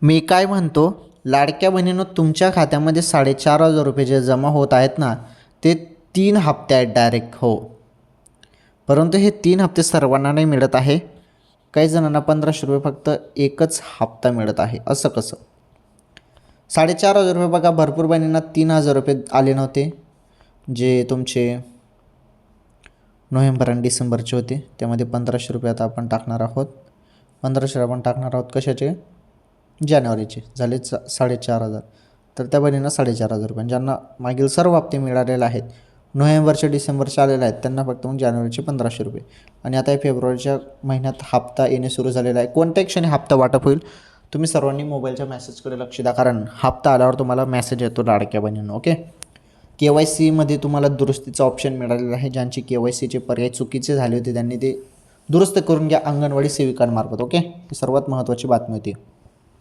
मी काय म्हणतो, लाडक्या बहिणीनं तुमच्या खात्यामध्ये 4,500 जे जमा होत आहेत ना, ते 3 हप्ते आहेत डायरेक्ट. हो, परंतु हे 3 हप्ते सर्वांना नाही मिळत आहे. काही जणांना 1,500 फक्त एकच हप्ता मिळत आहे. असं कसं? 4,500 बघा, भरपूर बहिणींना 3,000 आले नव्हते, जे तुमचे नोव्हेंबर आणि डिसेंबरचे होते. त्यामध्ये 1,500 आता आपण टाकणार आहोत. 1,500 आपण टाकणार आहोत कशाचे? जानेवारीचे झाले 4,500. तर त्या बहिणींना 4,500. ज्यांना मागील सर्व हप्ते मिळालेले आहेत, नोव्हेंबरचे डिसेंबरचे आलेले आहेत, त्यांना फक्त मग जानेवारीचे 1,500. आणि आता फेब्रुवारीच्या महिन्यात हप्ता येणे सुरू झालेला आहे. कोणत्याही क्षणी हप्ता वाटप होईल. तुम्ही सर्वांनी मोबाईलच्या मेसेजकडे लक्ष द्या, कारण हप्ता आल्यावर तुम्हाला मेसेज येतो लाडक्या बहिणींनो. ओके, KYCमध्ये तुम्हाला दुरुस्तीचा ऑप्शन मिळालेला आहे. ज्यांची KYCचे पर्याय चुकीचे झाले होते त्यांनी ते दुरुस्त करून घ्या अंगणवाडी सेविकांमार्फत. ओके, ही सर्वात महत्त्वाची बातमी होती.